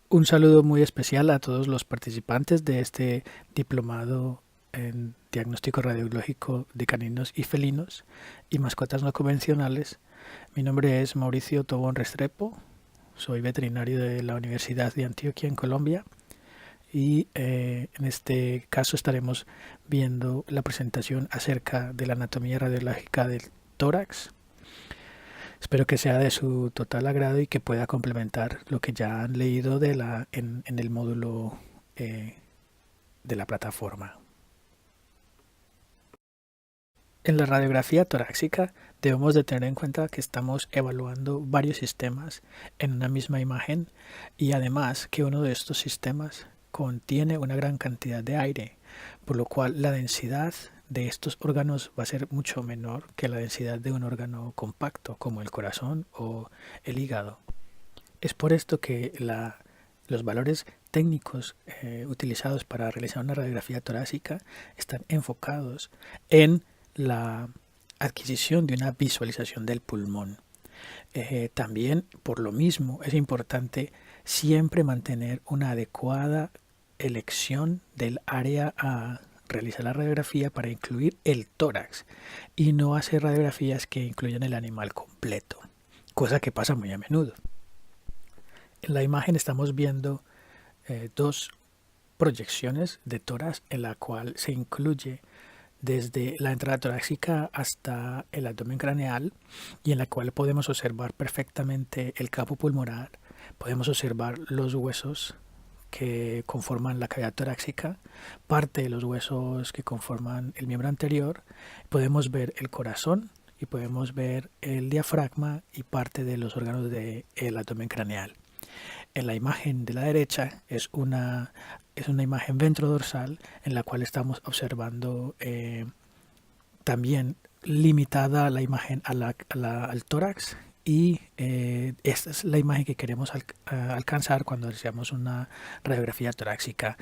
Un saludo muy especial a todos los participantes de este diplomado en diagnóstico radiológico de caninos y felinos y mascotas no convencionales. Mi nombre es Mauricio Tobón Restrepo, soy veterinario de la Universidad de Antioquia en Colombia y en este caso estaremos viendo la presentación acerca de la anatomía radiológica del tórax. Espero que sea de su total agrado y que pueda complementar lo que ya han leído en el módulo eh, de la plataforma. En la radiografía torácica debemos de tener en cuenta que estamos evaluando varios sistemas en una misma imagen y además que uno de estos sistemas contiene una gran cantidad de aire, por lo cual la densidad de estos órganos va a ser mucho menor que la densidad de un órgano compacto como el corazón o el hígado. Es por esto que los valores técnicos utilizados para realizar una radiografía torácica están enfocados en la adquisición de una visualización del pulmón. También, por lo mismo, es importante siempre mantener una adecuada elección del área a realizar la radiografía para incluir el tórax y no hacer radiografías que incluyan el animal completo, cosa que pasa muy a menudo. En la imagen estamos viendo dos proyecciones de tórax en la cual se incluye desde la entrada torácica hasta el abdomen craneal y en la cual podemos observar perfectamente el campo pulmonar, podemos observar los huesos que conforman la cavidad torácica, parte de los huesos que conforman el miembro anterior, podemos ver el corazón y podemos ver el diafragma y parte de los órganos del abdomen craneal. En la imagen de la derecha es una imagen ventrodorsal en la cual estamos observando también limitada la imagen al tórax y esta es la imagen que queremos alcanzar cuando deseamos una radiografía torácica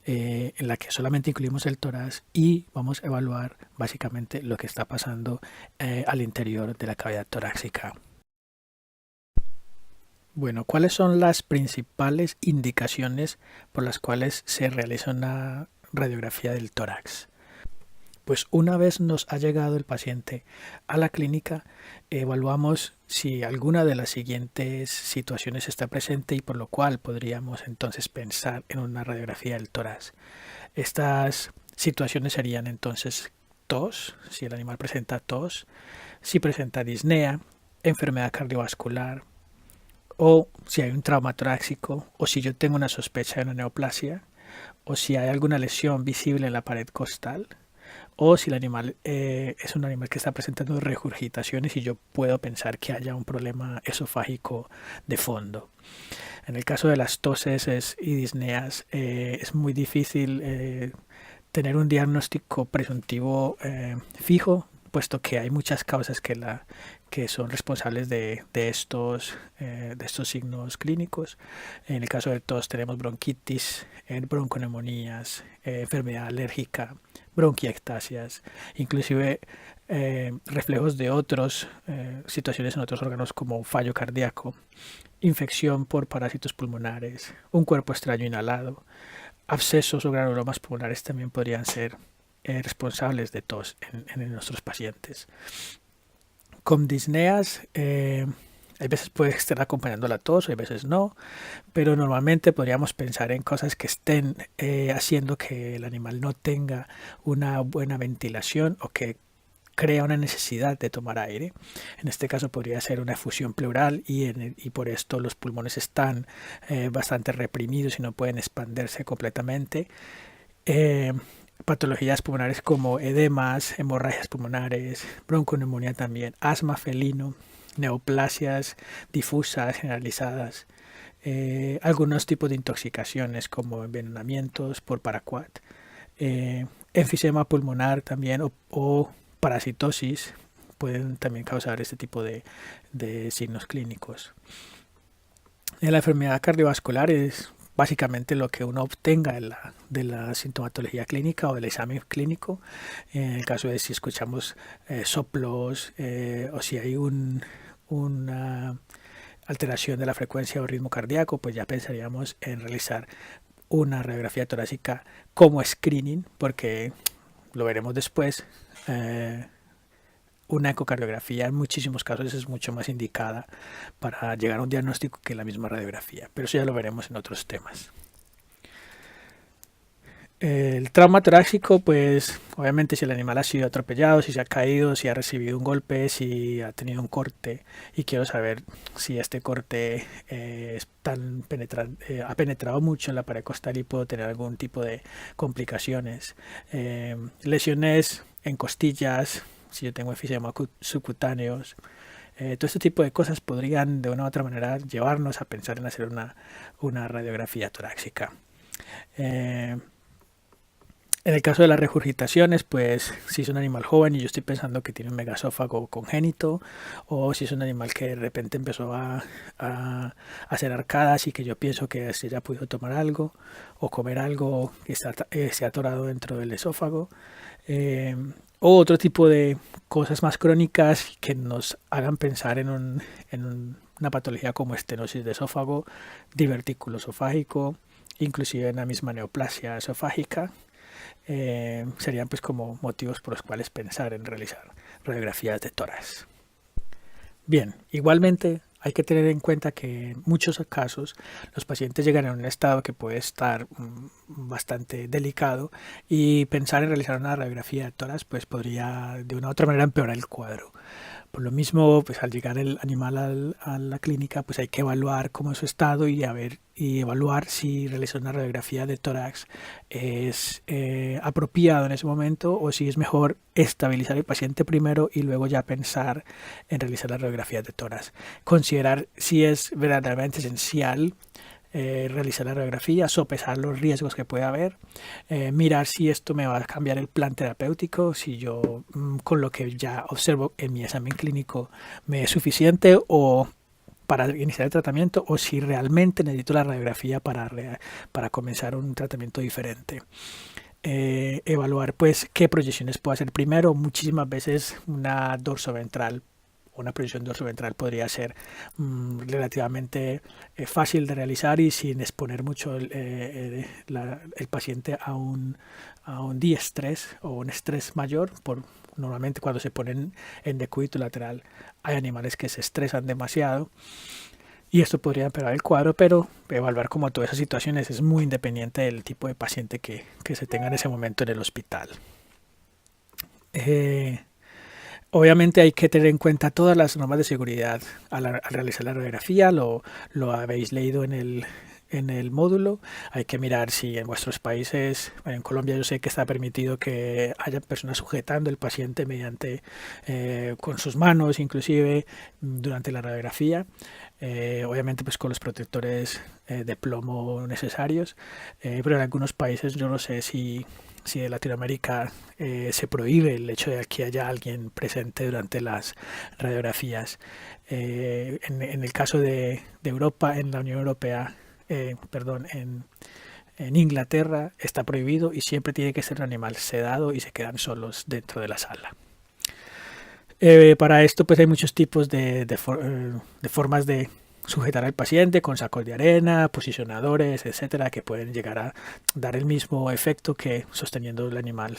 en la que solamente incluimos el tórax y vamos a evaluar básicamente lo que está pasando al interior de la cavidad torácica. Bueno, ¿cuáles son las principales indicaciones por las cuales se realiza una radiografía del tórax? Pues una vez nos ha llegado el paciente a la clínica, evaluamos si alguna de las siguientes situaciones está presente y por lo cual podríamos entonces pensar en una radiografía del tórax. Estas situaciones serían entonces tos, si el animal presenta tos, si presenta disnea, enfermedad cardiovascular, o si hay un trauma torácico, o si yo tengo una sospecha de una neoplasia, o si hay alguna lesión visible en la pared costal, o si el animal es un animal que está presentando regurgitaciones y yo puedo pensar que haya un problema esofágico de fondo. En el caso de las toses y disneas es muy difícil tener un diagnóstico presuntivo fijo, puesto que hay muchas causas que son responsables de estos signos clínicos. En el caso de tos tenemos bronquitis, bronconeumonías, enfermedad alérgica, bronquiectasias, inclusive reflejos de otras situaciones en otros órganos como fallo cardíaco, infección por parásitos pulmonares, un cuerpo extraño inhalado, abscesos o granulomas pulmonares también podrían ser responsables de tos en nuestros pacientes. Con disneas, hay veces puede estar acompañando la tos, hay veces no, pero normalmente podríamos pensar en cosas que estén haciendo que el animal no tenga una buena ventilación o que crea una necesidad de tomar aire. En este caso podría ser una efusión pleural y por esto los pulmones están bastante reprimidos y no pueden expandirse completamente. Patologías pulmonares como edemas, hemorragias pulmonares, bronconeumonía también, asma felino, neoplasias difusas, generalizadas, algunos tipos de intoxicaciones como envenenamientos por paraquat, enfisema pulmonar también o parasitosis pueden también causar este tipo de signos clínicos. En la enfermedad cardiovascular es básicamente lo que uno obtenga de la sintomatología clínica o del examen clínico. En el caso de si escuchamos soplos o si hay alteración de la frecuencia o ritmo cardíaco, pues ya pensaríamos en realizar una radiografía torácica como screening, porque lo veremos después. Una ecocardiografía en muchísimos casos es mucho más indicada para llegar a un diagnóstico que la misma radiografía, pero eso ya lo veremos en otros temas. El trauma torácico, pues obviamente si el animal ha sido atropellado, si se ha caído, si ha recibido un golpe, si ha tenido un corte, y quiero saber si este corte ha penetrado mucho en la pared costal y puedo tener algún tipo de complicaciones. Lesiones en costillas, si yo tengo enfisema subcutáneos. Todo este tipo de cosas podrían de una u otra manera llevarnos a pensar en hacer una radiografía torácica. En el caso de las regurgitaciones, pues si es un animal joven y yo estoy pensando que tiene un megasófago congénito, o si es un animal que de repente empezó a hacer arcadas y que yo pienso que se haya podido tomar algo o comer algo que se ha atorado dentro del esófago, o otro tipo de cosas más crónicas que nos hagan pensar en una patología como estenosis de esófago, divertículo esofágico, inclusive en la misma neoplasia esofágica. Serían pues como motivos por los cuales pensar en realizar radiografías de tórax. Bien, igualmente hay que tener en cuenta que en muchos casos los pacientes llegan en un estado que puede estar bastante delicado y pensar en realizar una radiografía de tórax pues podría de una u otra manera empeorar el cuadro. Por lo mismo, pues al llegar el animal a la clínica, pues hay que evaluar cómo es su estado y evaluar si realizar una radiografía de tórax es apropiado en ese momento o si es mejor estabilizar el paciente primero y luego ya pensar en realizar la radiografía de tórax. Considerar si es verdaderamente esencial realizar la radiografía, sopesar los riesgos que puede haber, mirar si esto me va a cambiar el plan terapéutico, si yo con lo que ya observo en mi examen clínico me es suficiente o para iniciar el tratamiento o si realmente necesito la radiografía para comenzar un tratamiento diferente. Evaluar pues qué proyecciones puedo hacer primero. Muchísimas veces una dorsoventral, una proyección dorsoventral podría ser relativamente fácil de realizar y sin exponer mucho el paciente a un diestrés o un estrés mayor. Normalmente cuando se ponen en decúbito lateral hay animales que se estresan demasiado y esto podría empeorar el cuadro, pero evaluar como todas esas situaciones es muy independiente del tipo de paciente que se tenga en ese momento en el hospital. Obviamente hay que tener en cuenta todas las normas de seguridad al realizar la radiografía, lo habéis leído en el módulo. Hay que mirar si en vuestros países, en Colombia yo sé que está permitido que haya personas sujetando al paciente mediante con sus manos inclusive durante la radiografía. Obviamente pues con los protectores de plomo necesarios, pero en algunos países yo no sé si en Latinoamérica se prohíbe el hecho de que haya alguien presente durante las radiografías. En el caso de Europa, en la Unión Europea, en Inglaterra está prohibido y siempre tiene que ser un animal sedado y se quedan solos dentro de la sala. Para esto pues hay muchos tipos de formas de sujetar al paciente con sacos de arena, posicionadores, etcétera, que pueden llegar a dar el mismo efecto que sosteniendo el animal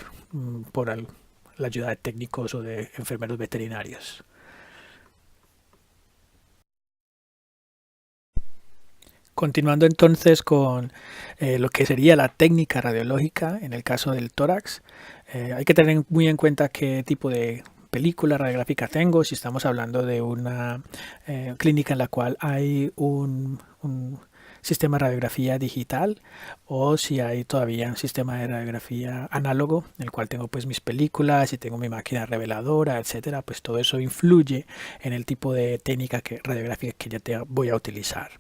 por la ayuda de técnicos o de enfermeros veterinarios. Continuando entonces con lo que sería la técnica radiológica en el caso del tórax, hay que tener muy en cuenta qué tipo de película radiográfica tengo, si estamos hablando de una clínica en la cual hay un sistema de radiografía digital o si hay todavía un sistema de radiografía análogo en el cual tengo pues mis películas y tengo mi máquina reveladora, etcétera, pues todo eso influye en el tipo de técnica radiográfica que ya voy a utilizar.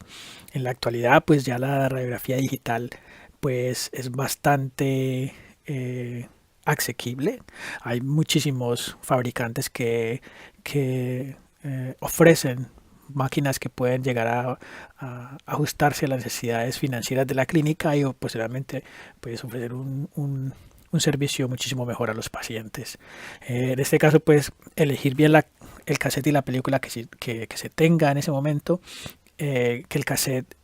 En la actualidad pues ya la radiografía digital pues es bastante asequible. Hay muchísimos fabricantes que ofrecen máquinas que pueden llegar a ajustarse a las necesidades financieras de la clínica y posteriormente puedes ofrecer un servicio muchísimo mejor a los pacientes. En este caso pues elegir bien el cassette y la película que se tenga en ese momento que el cassette,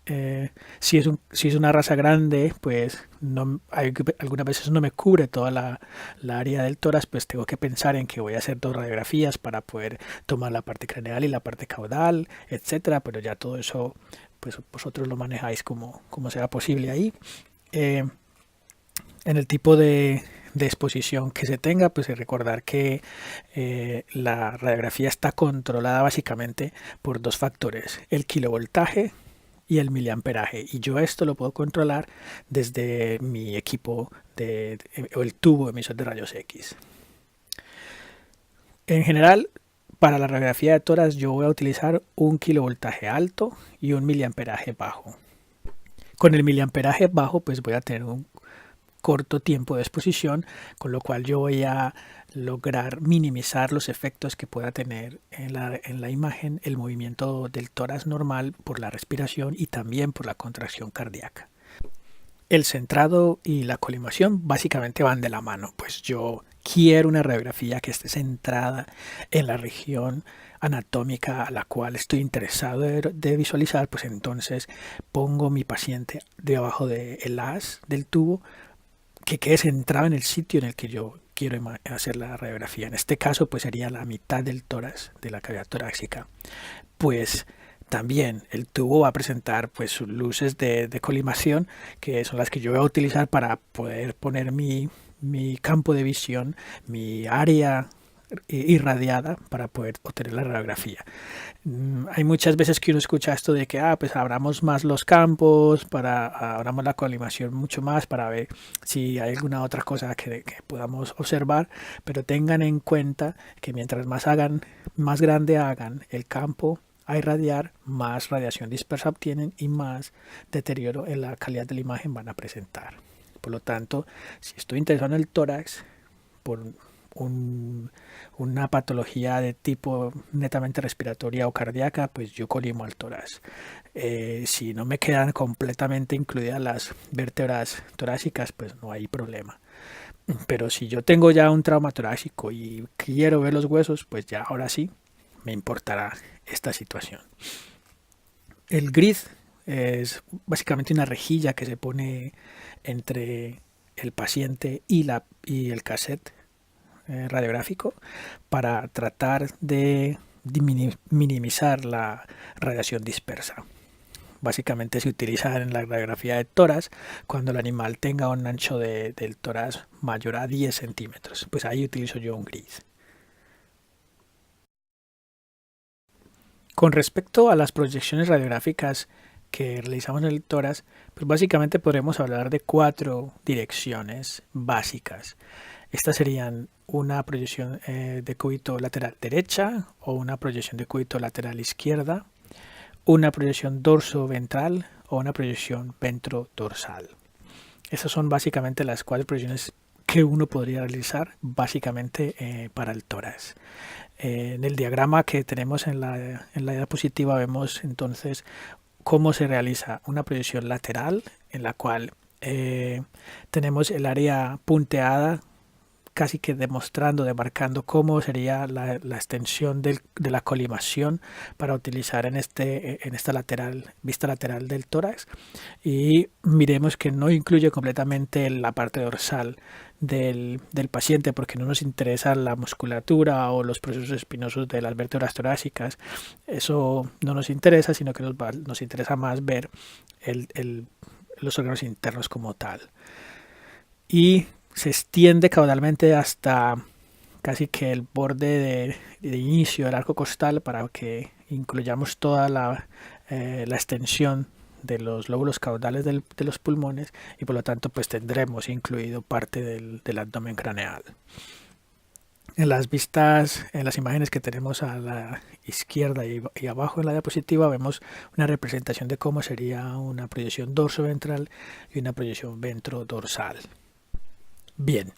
si es una raza grande, pues algunas veces no me cubre toda la área del tórax, pues tengo que pensar en que voy a hacer dos radiografías para poder tomar la parte craneal y la parte caudal, etcétera, pero ya todo eso pues vosotros lo manejáis como sea posible ahí. En el tipo de exposición que se tenga, pues recordar que la radiografía está controlada básicamente por dos factores, el kilovoltaje y el miliamperaje, y yo esto lo puedo controlar desde mi equipo o el tubo emisor de rayos X. En general, para la radiografía de tórax yo voy a utilizar un kilovoltaje alto y un miliamperaje bajo. Con el miliamperaje bajo pues voy a tener un corto tiempo de exposición, con lo cual yo voy a lograr minimizar los efectos que pueda tener en la imagen el movimiento del tórax normal por la respiración y también por la contracción cardíaca. El centrado y la colimación básicamente van de la mano, pues yo quiero una radiografía que esté centrada en la región anatómica a la cual estoy interesado de visualizar, pues entonces pongo mi paciente debajo del haz del tubo, que quede centrado en el sitio en el que yo quiero hacer la radiografía. En este caso pues sería la mitad del tórax, de la cavidad torácica. Pues también el tubo va a presentar pues sus luces de colimación, que son las que yo voy a utilizar para poder poner mi campo de visión, mi área irradiada para poder obtener la radiografía. Hay muchas veces que uno escucha esto de que pues abramos más los campos, abramos la colimación mucho más para ver si hay alguna otra cosa que podamos observar, pero tengan en cuenta que mientras más grande hagan el campo a irradiar, más radiación dispersa obtienen y más deterioro en la calidad de la imagen van a presentar. Por lo tanto, si estoy interesado en el tórax por una patología de tipo netamente respiratoria o cardíaca, pues yo colimo al tórax. Si no me quedan completamente incluidas las vértebras torácicas, pues no hay problema. Pero si yo tengo ya un trauma torácico y quiero ver los huesos, pues ya ahora sí me importará esta situación. El grid es básicamente una rejilla que se pone entre el paciente y el cassette radiográfico para tratar de minimizar la radiación dispersa. Básicamente se utiliza en la radiografía de tórax cuando el animal tenga un ancho del tórax mayor a 10 centímetros. Pues ahí utilizo yo un grid. Con respecto a las proyecciones radiográficas que realizamos en el tórax, pues básicamente podremos hablar de 4 direcciones básicas. Estas serían una proyección de cúbito lateral derecha o una proyección de cúbito lateral izquierda, una proyección dorso-ventral o una proyección ventro-dorsal. Esas son básicamente las 4 proyecciones que uno podría realizar básicamente para el tórax. En el diagrama que tenemos en la diapositiva vemos entonces cómo se realiza una proyección lateral en la cual tenemos el área punteada, casi que demarcando cómo sería la extensión de la colimación para utilizar en esta vista lateral del tórax, y miremos que no incluye completamente la parte dorsal del paciente porque no nos interesa la musculatura o los procesos espinosos de las vértebras torácicas. Eso no nos interesa, sino que nos interesa más ver los órganos internos como tal. Y se extiende caudalmente hasta casi que el borde de inicio del arco costal para que incluyamos toda la extensión de los lóbulos caudales de los pulmones, y por lo tanto pues tendremos incluido parte del abdomen craneal. En las imágenes que tenemos a la izquierda y abajo en la diapositiva vemos una representación de cómo sería una proyección dorso-ventral y una proyección ventro-dorsal. Bien,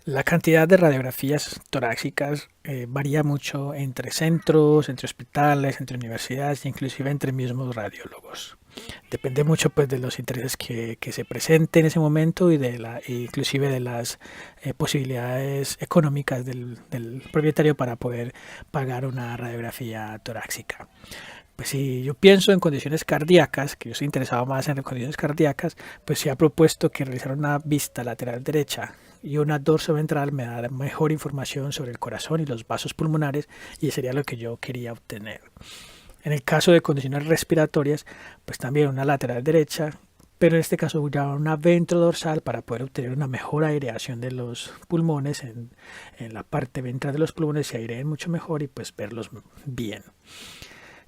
la cantidad de radiografías torácicas varía mucho entre centros, entre hospitales, entre universidades e inclusive entre mismos radiólogos. Depende mucho pues de los intereses que se presenten en ese momento y inclusive de las posibilidades económicas del propietario para poder pagar una radiografía torácica. Pues si yo pienso en condiciones cardíacas, que yo estoy interesado más en condiciones cardíacas, pues se ha propuesto que realizar una vista lateral derecha y una dorsoventral me da mejor información sobre el corazón y los vasos pulmonares, y sería lo que yo quería obtener. En el caso de condiciones respiratorias, pues también una lateral derecha, pero en este caso ya una ventrodorsal para poder obtener una mejor aireación de los pulmones. En la parte ventral de los pulmones se aireen mucho mejor y pues verlos bien.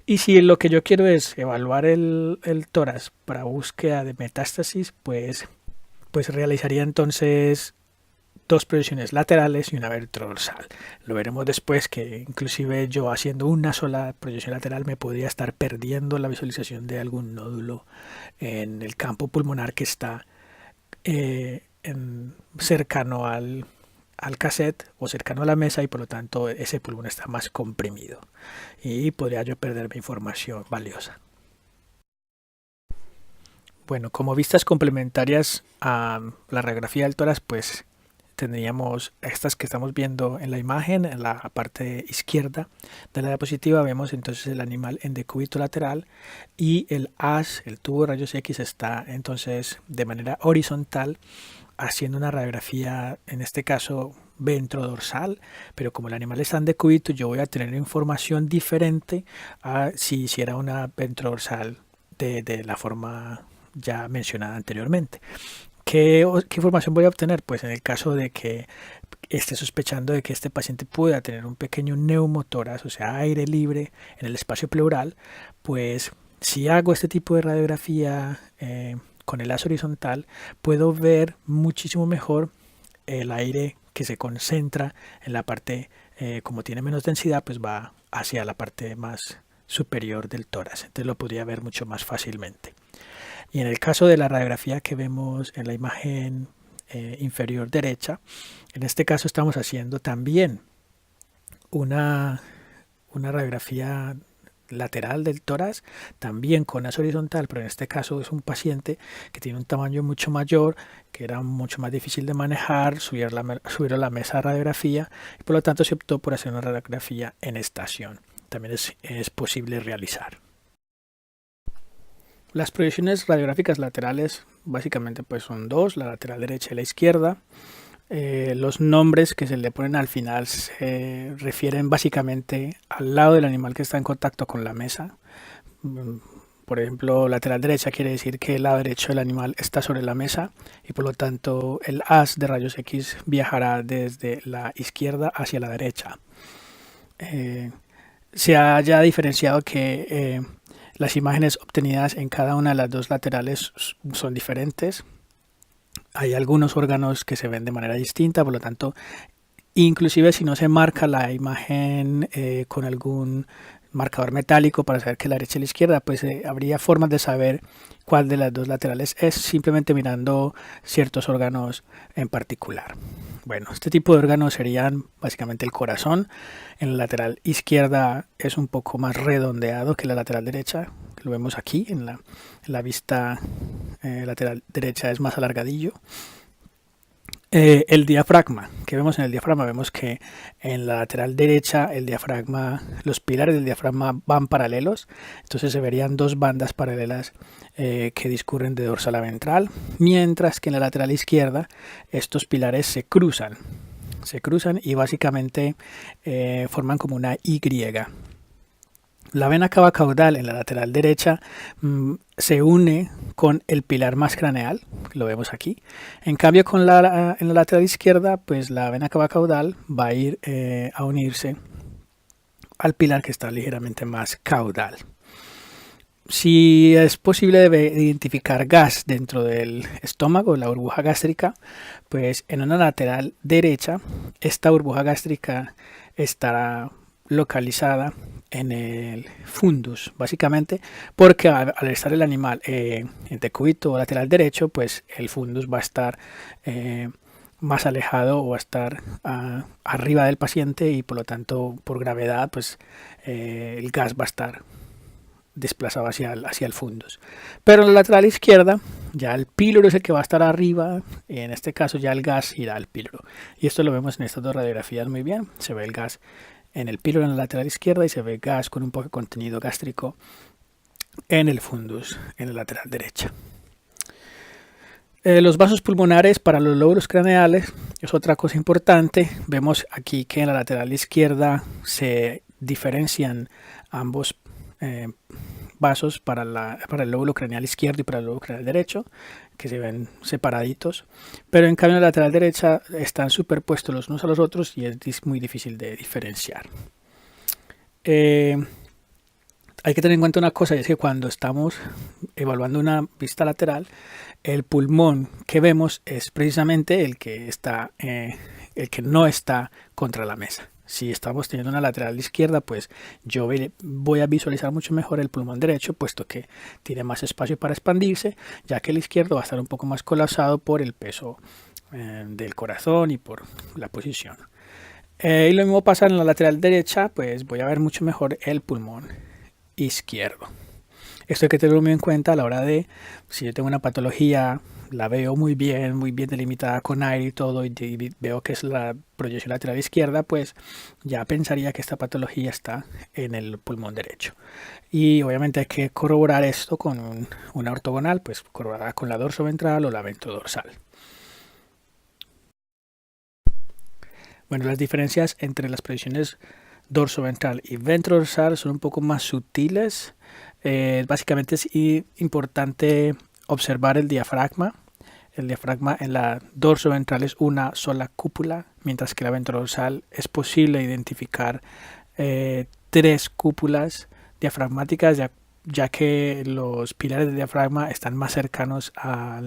Y si lo que yo quiero es evaluar el tórax para búsqueda de metástasis, pues realizaría entonces dos proyecciones laterales y una ventrodorsal. Lo veremos después, que inclusive yo haciendo una sola proyección lateral me podría estar perdiendo la visualización de algún nódulo en el campo pulmonar que está cercano al cassette o cercano a la mesa, y por lo tanto ese pulmón está más comprimido y podría yo perderme información valiosa. Bueno, como vistas complementarias a la radiografía del tórax, pues tendríamos estas que estamos viendo en la imagen. En la parte izquierda de la diapositiva vemos entonces el animal en decúbito lateral, y el haz, el tubo de rayos X, está entonces de manera horizontal haciendo una radiografía, en este caso ventrodorsal, pero como el animal está en decúbito, yo voy a tener información diferente a si hiciera una ventrodorsal de la forma ya mencionada anteriormente. ¿Qué información voy a obtener? Pues en el caso de que esté sospechando de que este paciente pueda tener un pequeño neumotórax, o sea, aire libre en el espacio pleural, pues si hago este tipo de radiografía con el haz horizontal, puedo ver muchísimo mejor el aire que se concentra en la parte, como tiene menos densidad, pues va hacia la parte más superior del tórax. Entonces lo podría ver mucho más fácilmente. Y en el caso de la radiografía que vemos en la imagen inferior derecha, en este caso estamos haciendo también una radiografía lateral del tórax, también con haz horizontal, pero en este caso es un paciente que tiene un tamaño mucho mayor, que era mucho más difícil de manejar, subir a la mesa de radiografía, y por lo tanto se optó por hacer una radiografía en estación. También es posible realizar. Las proyecciones radiográficas laterales básicamente pues son dos, la lateral derecha y la izquierda. Los nombres que se le ponen al final se refieren básicamente al lado del animal que está en contacto con la mesa. Por ejemplo, lateral derecha quiere decir que el lado derecho del animal está sobre la mesa, y por lo tanto el haz de rayos X viajará desde la izquierda hacia la derecha. Se ha ya diferenciado que las imágenes obtenidas en cada una de las dos laterales son diferentes. Hay algunos órganos que se ven de manera distinta, por lo tanto, inclusive si no se marca la imagen con algún marcador metálico para saber que la derecha y la izquierda, pues habría formas de saber cuál de las dos laterales es, simplemente mirando ciertos órganos en particular. Bueno, este tipo de órganos serían básicamente el corazón. En la lateral izquierda es un poco más redondeado que la lateral derecha. Lo vemos aquí en la vista lateral derecha, es más alargadillo. El diafragma, que vemos en el diafragma, vemos que en la lateral derecha el diafragma, los pilares del diafragma van paralelos, entonces se verían dos bandas paralelas que discurren de dorsal a ventral, mientras que en la lateral izquierda estos pilares se cruzan y básicamente forman como una Y. La vena cava caudal en la lateral derecha se une con el pilar más craneal, lo vemos aquí. En cambio, en la lateral izquierda, pues la vena cava caudal va a ir a unirse al pilar que está ligeramente más caudal. Si es posible identificar gas dentro del estómago, la burbuja gástrica, pues en una lateral derecha, esta burbuja gástrica estará localizada en el fundus, básicamente porque al estar el animal en decúbito lateral derecho, pues el fundus va a estar más alejado o va a estar arriba del paciente, y por lo tanto por gravedad pues el gas va a estar desplazado hacia el fundus. Pero en la lateral izquierda ya el píloro es el que va a estar arriba, y en este caso ya el gas irá al píloro, y esto lo vemos en estas dos radiografías muy bien. Se ve el gas en el píloro en la lateral izquierda y se ve gas con un poco de contenido gástrico en el fundus en la lateral derecha. Los vasos pulmonares para los lóbulos craneales es otra cosa importante. Vemos aquí que en la lateral izquierda se diferencian ambos vasos para el lóbulo craneal izquierdo y para el lóbulo craneal derecho, que se ven separaditos, pero en cambio en la lateral derecha están superpuestos los unos a los otros y es muy difícil de diferenciar. Hay que tener en cuenta una cosa, y es que cuando estamos evaluando una vista lateral, el pulmón que vemos es precisamente el que no está contra la mesa. Si estamos teniendo una lateral izquierda, pues yo voy a visualizar mucho mejor el pulmón derecho, puesto que tiene más espacio para expandirse, ya que el izquierdo va a estar un poco más colapsado por el peso del corazón y por la posición. Y lo mismo pasa en la lateral derecha, pues voy a ver mucho mejor el pulmón izquierdo. Esto hay que tenerlo muy en cuenta a la hora de, si yo tengo una patología, la veo muy bien delimitada con aire y todo, y veo que es la proyección lateral izquierda, pues ya pensaría que esta patología está en el pulmón derecho. Y obviamente hay que corroborar esto con una ortogonal, pues corroborada con la dorsoventral o la ventrodorsal. Bueno, las diferencias entre las proyecciones dorsoventral y ventrodorsal son un poco más sutiles. Básicamente es importante observar el diafragma. El diafragma en la dorsoventral es una sola cúpula, mientras que la ventrodorsal es posible identificar 3 cúpulas diafragmáticas, ya que los pilares del diafragma están más cercanos a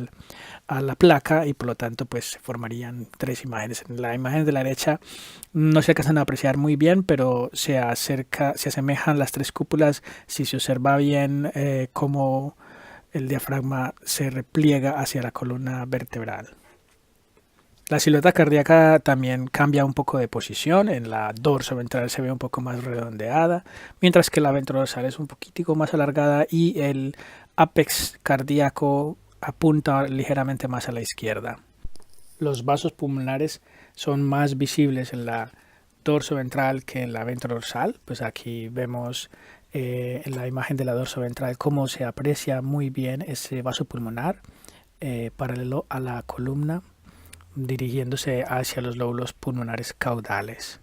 la placa y por lo tanto pues se formarían 3 imágenes. En la imagen de la derecha no se alcanzan a apreciar muy bien, pero se asemejan las 3 cúpulas si se observa bien cómo el diafragma se repliega hacia la columna vertebral. La silueta cardíaca también cambia un poco de posición. En la dorsoventral se ve un poco más redondeada, mientras que la ventrodorsal es un poquitico más alargada y el ápex cardíaco apunta ligeramente más a la izquierda. Los vasos pulmonares son más visibles en la dorsoventral que en la ventrodorsal. Pues aquí vemos en la imagen de la dorsoventral cómo se aprecia muy bien ese vaso pulmonar paralelo a la columna, dirigiéndose hacia los lóbulos pulmonares caudales.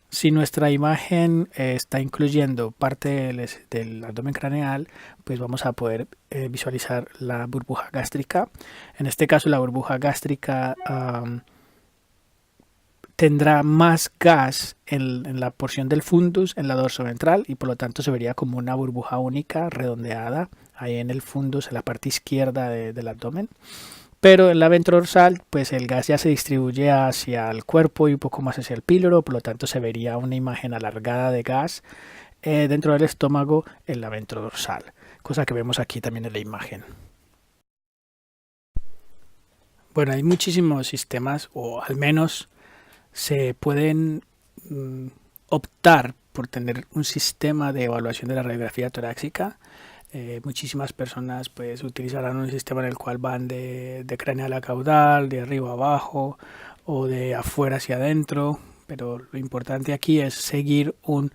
Si nuestra imagen está incluyendo parte del abdomen craneal, pues vamos a poder visualizar la burbuja gástrica. En este caso, la burbuja gástrica tendrá más gas en la porción del fundus, en la dorsoventral, y por lo tanto se vería como una burbuja única redondeada ahí en el fundus, en la parte izquierda del abdomen. Pero en la ventrodorsal, pues el gas ya se distribuye hacia el cuerpo y un poco más hacia el píloro, por lo tanto se vería una imagen alargada de gas dentro del estómago en la ventrodorsal, cosa que vemos aquí también en la imagen. Bueno, hay muchísimos sistemas, o al menos se pueden optar por tener un sistema de evaluación de la radiografía torácica. Muchísimas personas pues utilizarán un sistema en el cual van de craneal a caudal, de arriba a abajo o de afuera hacia adentro, pero lo importante aquí es seguir un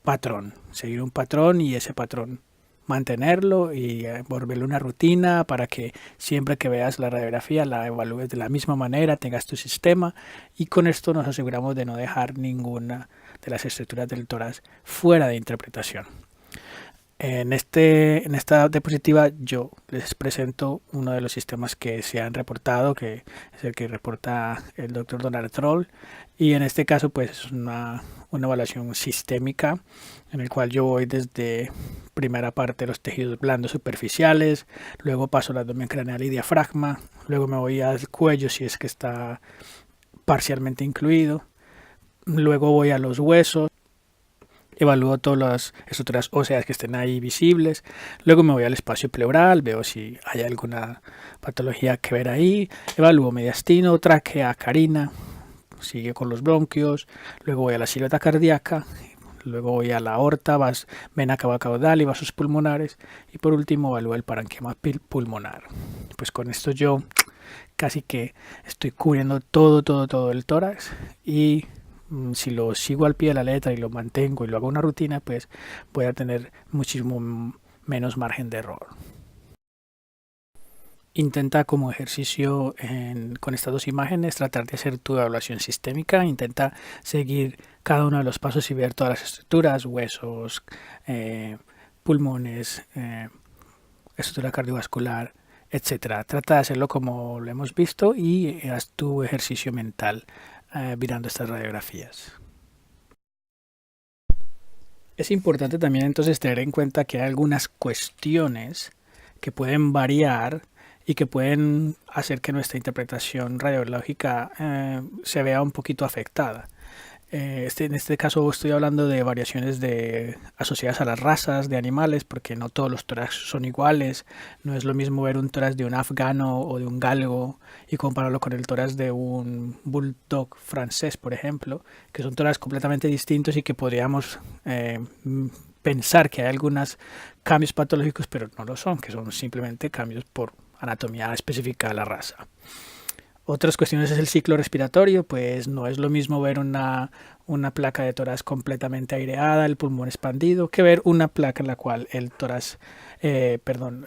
patrón y ese patrón mantenerlo y volverlo una rutina para que siempre que veas la radiografía la evalúes de la misma manera, tengas tu sistema, y con esto nos aseguramos de no dejar ninguna de las estructuras del tórax fuera de interpretación. En esta diapositiva yo les presento uno de los sistemas que se han reportado, que es el que reporta el doctor Donald Troll, y en este caso pues es una evaluación sistémica en el cual yo voy desde primera parte de los tejidos blandos superficiales, luego paso al abdomen craneal y diafragma, luego me voy al cuello si es que está parcialmente incluido, luego voy a los huesos, evalúo todas las estructuras óseas que estén ahí visibles, luego me voy al espacio pleural, veo si hay alguna patología que ver ahí, evalúo mediastino, tráquea, carina, sigue con los bronquios, luego voy a la silueta cardíaca, luego voy a la aorta, vena cava caudal y vasos pulmonares, y por último evalúo el parenquima pulmonar. Pues con esto yo casi que estoy cubriendo todo el tórax y si lo sigo al pie de la letra y lo mantengo y lo hago una rutina, pues voy a tener muchísimo menos margen de error. Intenta como ejercicio con estas dos imágenes tratar de hacer tu evaluación sistémica, intenta seguir cada uno de los pasos y ver todas las estructuras, huesos, pulmones, estructura cardiovascular, etcétera. Trata de hacerlo como lo hemos visto y haz tu ejercicio mental mirando estas radiografías. Es importante también entonces tener en cuenta que hay algunas cuestiones que pueden variar y que pueden hacer que nuestra interpretación radiológica se vea un poquito afectada. En este caso estoy hablando de variaciones asociadas a las razas de animales, porque no todos los tórax son iguales. No es lo mismo ver un tórax de un afgano o de un galgo y compararlo con el tórax de un bulldog francés, por ejemplo, que son tórax completamente distintos y que podríamos pensar que hay algunos cambios patológicos, pero no lo son, que son simplemente cambios por anatomía específica de la raza. Otras cuestiones es el ciclo respiratorio, pues no es lo mismo ver una placa de tórax completamente aireada, el pulmón expandido, que ver una placa en la cual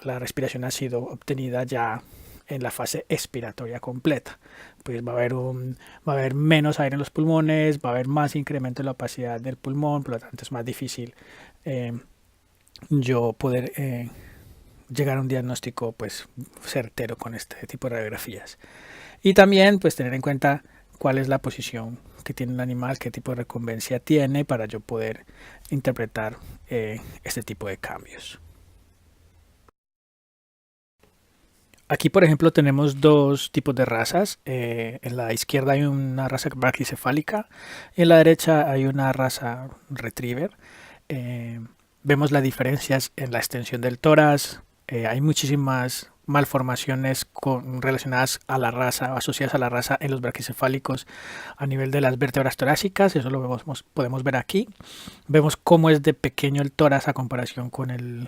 la respiración ha sido obtenida ya en la fase expiratoria completa. Pues va a haber menos aire en los pulmones, va a haber más incremento en la opacidad del pulmón, por lo tanto es más difícil yo poder llegar a un diagnóstico pues certero con este tipo de radiografías. Y también pues tener en cuenta cuál es la posición que tiene el animal, qué tipo de recumbencia tiene para yo poder interpretar este tipo de cambios. Aquí por ejemplo tenemos dos tipos de razas. En la izquierda hay una raza brachycefálica y en la derecha hay una raza retriever. Vemos las diferencias en la extensión del tórax. Hay muchísimas malformaciones relacionadas a la raza, asociadas a la raza en los braquicefálicos a nivel de las vértebras torácicas. Eso lo podemos ver aquí. Vemos cómo es de pequeño el tórax a comparación con el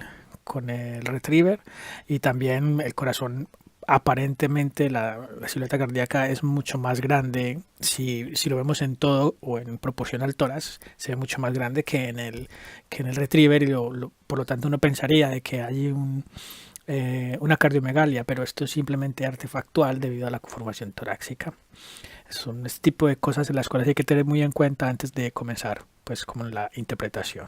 retriever, y también el corazón. Aparentemente la silueta cardíaca es mucho más grande. Si lo vemos en todo o en proporción al tórax, se ve mucho más grande que en el retriever, y por lo tanto uno pensaría de que hay una cardiomegalia, pero esto es simplemente artefactual debido a la conformación torácica. Son este tipo de cosas en las cuales hay que tener muy en cuenta antes de comenzar pues como la interpretación.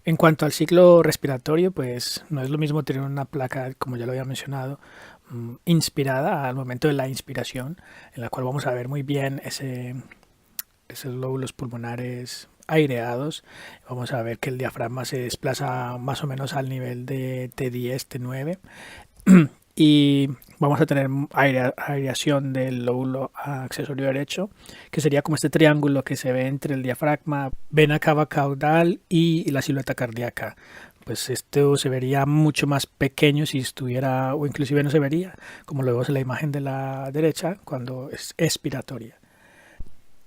En cuanto al ciclo respiratorio, pues no es lo mismo tener una placa, como ya lo había mencionado, inspirada al momento de la inspiración, en la cual vamos a ver muy bien esos lóbulos pulmonares aireados. Vamos a ver que el diafragma se desplaza más o menos al nivel de T10, T9. Y vamos a tener aireación del lóbulo accesorio derecho, que sería como este triángulo que se ve entre el diafragma, vena cava caudal y la silueta cardíaca. Pues esto se vería mucho más pequeño si estuviera, o inclusive no se vería, como lo vemos en la imagen de la derecha cuando es expiratoria.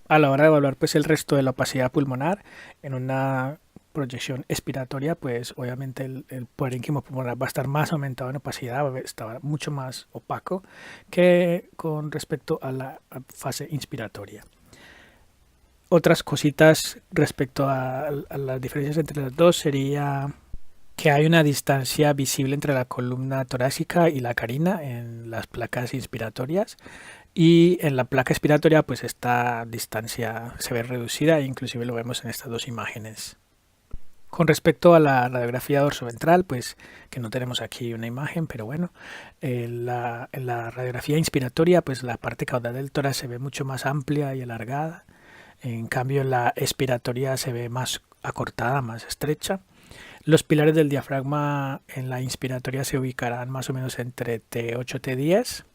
A la hora de evaluar pues el resto de la opacidad pulmonar en una proyección expiratoria, pues obviamente el parénquima pulmonar va a estar más aumentado en opacidad, va a estar mucho más opaco que con respecto a la fase inspiratoria. Otras cositas respecto a las diferencias entre las dos sería que hay una distancia visible entre la columna torácica y la carina en las placas inspiratorias, y en la placa expiratoria pues esta distancia se ve reducida, e inclusive lo vemos en estas dos imágenes. Con respecto a la radiografía dorsoventral, pues que no tenemos aquí una imagen, pero bueno, en la radiografía inspiratoria, pues la parte caudal del tórax se ve mucho más amplia y alargada. En cambio, en la expiratoria se ve más acortada, más estrecha. Los pilares del diafragma en la inspiratoria se ubicarán más o menos entre T8 y T10,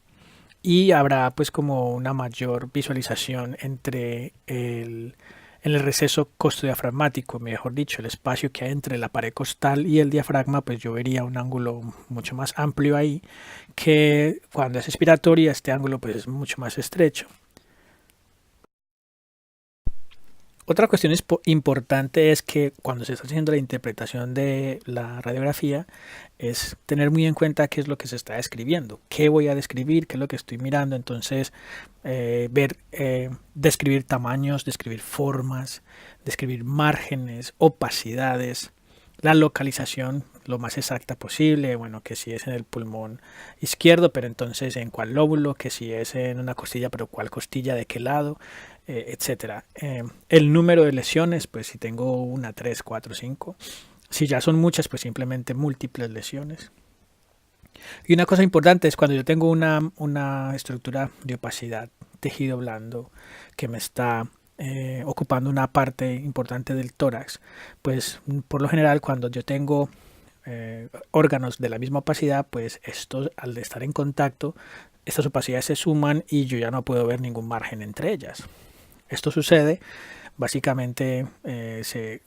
y habrá pues como una mayor visualización entre en el receso costodiafragmático, mejor dicho, el espacio que hay entre la pared costal y el diafragma, pues yo vería un ángulo mucho más amplio ahí, que cuando es expiratoria este ángulo pues es mucho más estrecho. Otra cuestión importante es que cuando se está haciendo la interpretación de la radiografía es tener muy en cuenta qué es lo que se está describiendo, qué voy a describir, qué es lo que estoy mirando. Entonces describir tamaños, describir formas, describir márgenes, opacidades, la localización lo más exacta posible, bueno, que si es en el pulmón izquierdo, pero entonces en cuál lóbulo, que si es en una costilla, pero cuál costilla, de qué lado, etcétera. El número de lesiones, pues si tengo una, tres, cuatro, cinco. Si ya son muchas, pues simplemente múltiples lesiones. Y una cosa importante es cuando yo tengo una estructura de opacidad, tejido blando, que me está ocupando una parte importante del tórax, pues por lo general cuando yo tengo órganos de la misma opacidad, pues estos al estar en contacto, estas opacidades se suman y yo ya no puedo ver ningún margen entre ellas. Esto sucede, básicamente se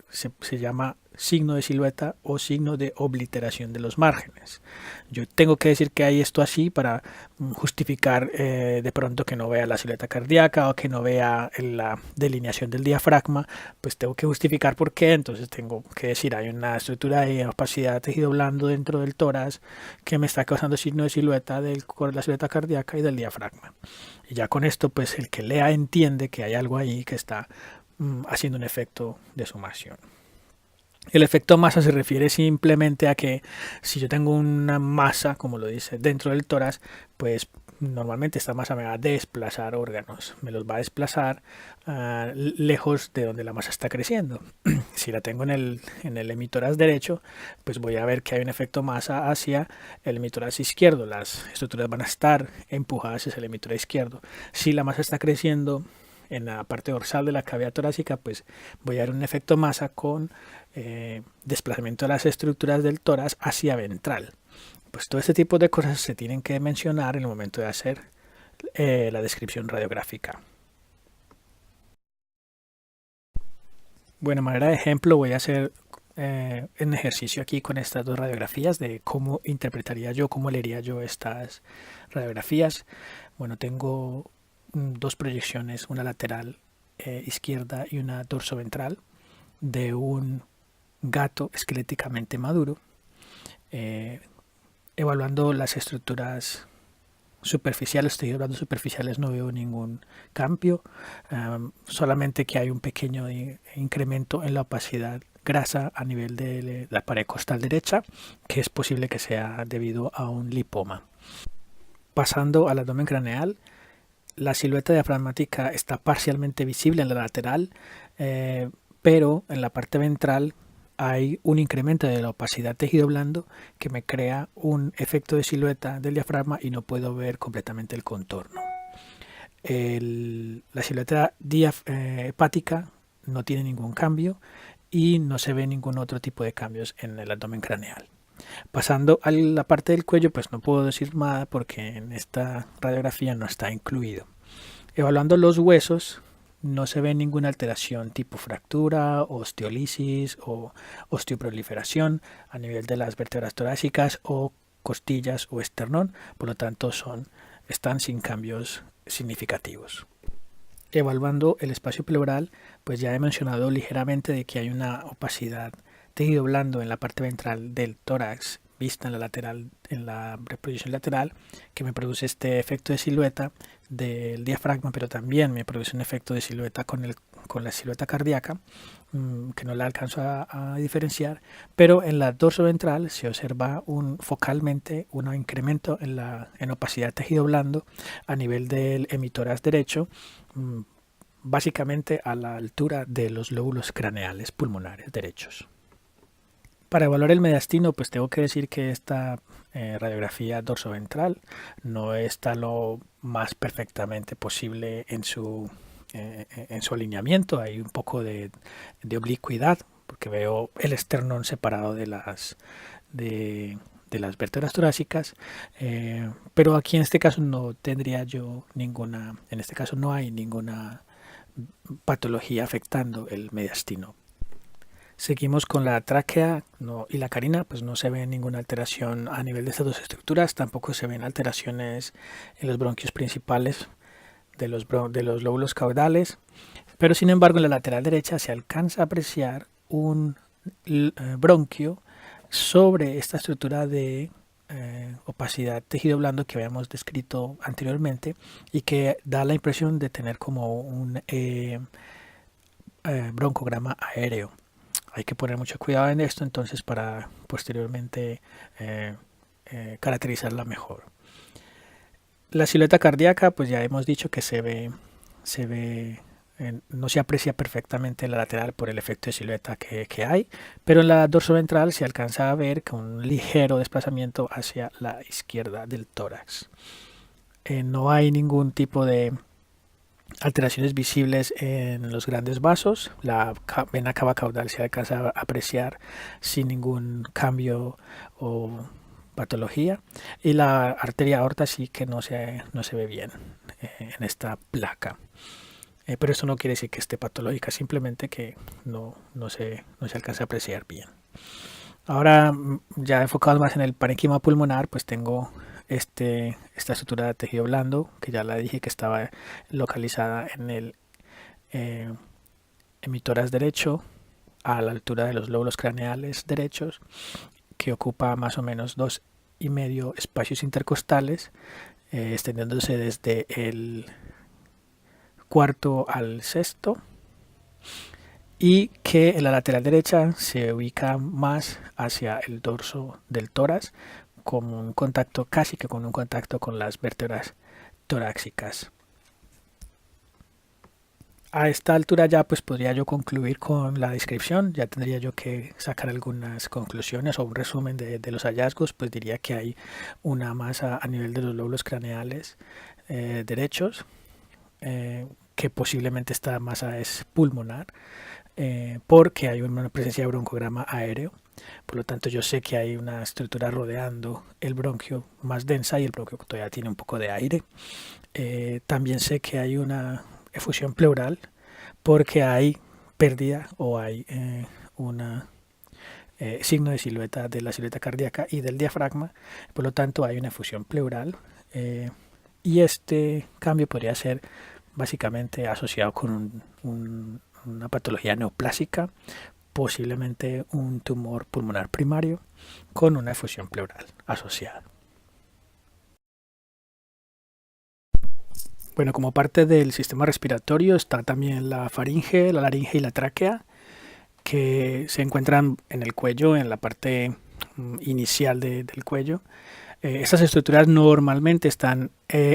llama signo de silueta o signo de obliteración de los márgenes. Yo tengo que decir que hay esto así para justificar de pronto que no vea la silueta cardíaca o que no vea la delineación del diafragma, pues tengo que justificar por qué. Entonces tengo que decir, hay una estructura de opacidad de tejido blando dentro del tórax que me está causando signo de silueta de la silueta cardíaca y del diafragma. Y ya con esto, pues el que lea entiende que hay algo ahí que está haciendo un efecto de sumación. El efecto masa se refiere simplemente a que si yo tengo una masa, como lo dice, dentro del tórax, pues normalmente esta masa me va a desplazar órganos, me los va a desplazar lejos de donde la masa está creciendo. Si la tengo en el hemitórax derecho, pues voy a ver que hay un efecto masa hacia el hemitórax izquierdo. Las estructuras van a estar empujadas hacia el hemitórax izquierdo. Si la masa está creciendo en la parte dorsal de la cavidad torácica, pues voy a ver un efecto masa con desplazamiento de las estructuras del tórax hacia ventral. Pues todo este tipo de cosas se tienen que mencionar en el momento de hacer la descripción radiográfica. Bueno, manera de ejemplo voy a hacer un ejercicio aquí con estas dos radiografías de cómo interpretaría yo, cómo leería yo estas radiografías. Bueno, tengo dos proyecciones, una lateral izquierda y una dorsoventral de un gato esqueléticamente maduro, evaluando las estructuras superficiales, estoy hablando superficiales, no veo ningún cambio, solamente que hay un pequeño incremento en la opacidad grasa a nivel de la pared costal derecha, que es posible que sea debido a un lipoma. Pasando al abdomen craneal, la silueta diafragmática está parcialmente visible en la lateral, pero en la parte ventral hay un incremento de la opacidad tejido blando que me crea un efecto de silueta del diafragma y no puedo ver completamente el contorno. La silueta hepática no tiene ningún cambio y no se ve ningún otro tipo de cambios en el abdomen craneal. Pasando a la parte del cuello, pues no puedo decir nada porque en esta radiografía no está incluido. Evaluando los huesos, no se ve ninguna alteración tipo fractura, osteolisis o osteoproliferación a nivel de las vértebras torácicas o costillas o esternón, por lo tanto están sin cambios significativos. Evaluando el espacio pleural, pues ya he mencionado ligeramente de que hay una opacidad tejido blando en la parte ventral del tórax vista en la lateral, en la proyección lateral, que me produce este efecto de silueta del diafragma, pero también me produce un efecto de silueta con la silueta cardíaca, que no la alcanzo a diferenciar, pero en la dorsoventral se observa focalmente un incremento en opacidad tejido blando a nivel del hemitórax derecho, básicamente a la altura de los lóbulos craneales pulmonares derechos. Para evaluar el mediastino, pues tengo que decir que esta radiografía dorsoventral no está lo más perfectamente posible en su alineamiento. Hay un poco de oblicuidad, porque veo el esternón separado de las vértebras torácicas, pero aquí en este caso no tendría yo en este caso no hay ninguna patología afectando el mediastino. Seguimos con la tráquea y la carina, pues no se ve ninguna alteración a nivel de estas dos estructuras, tampoco se ven alteraciones en los bronquios principales de los lóbulos caudales. Pero sin embargo en la lateral derecha se alcanza a apreciar un bronquio sobre esta estructura de opacidad tejido blando que habíamos descrito anteriormente y que da la impresión de tener como un broncograma aéreo. Hay que poner mucho cuidado en esto entonces para posteriormente caracterizarla mejor. La silueta cardíaca, pues ya hemos dicho que no se aprecia perfectamente la lateral por el efecto de silueta que hay, pero en la dorsoventral se alcanza a ver con un ligero desplazamiento hacia la izquierda del tórax. No hay ningún tipo de alteraciones visibles en los grandes vasos. La vena cava caudal se alcanza a apreciar sin ningún cambio o patología, y la arteria aorta sí que no se ve bien en esta placa. Pero eso no quiere decir que esté patológica, simplemente que no se alcanza a apreciar bien. Ahora, ya enfocado más en el parénquima pulmonar, pues tengo esta estructura de tejido blando, que ya la dije que estaba localizada en el hemitórax derecho, a la altura de los lóbulos craneales derechos, que ocupa más o menos 2,5 espacios intercostales, extendiéndose desde el cuarto al sexto, y que en la lateral derecha se ubica más hacia el dorso del tórax, con un contacto, casi que con un contacto con las vértebras torácicas. A esta altura ya pues podría yo concluir con la descripción, ya tendría yo que sacar algunas conclusiones o un resumen de los hallazgos. Pues diría que hay una masa a nivel de los lóbulos craneales derechos, que posiblemente esta masa es pulmonar, porque hay una presencia de broncograma aéreo. Por lo tanto, yo sé que hay una estructura rodeando el bronquio más densa y el bronquio todavía tiene un poco de aire. También sé que hay una efusión pleural porque hay pérdida o hay un signo de silueta de la silueta cardíaca y del diafragma. Por lo tanto, hay una efusión pleural, y este cambio podría ser básicamente asociado con una patología neoplásica, posiblemente un tumor pulmonar primario con una efusión pleural asociada. Bueno, como parte del sistema respiratorio está también la faringe, la laringe y la tráquea, que se encuentran en el cuello, en la parte inicial del cuello. Estas estructuras normalmente están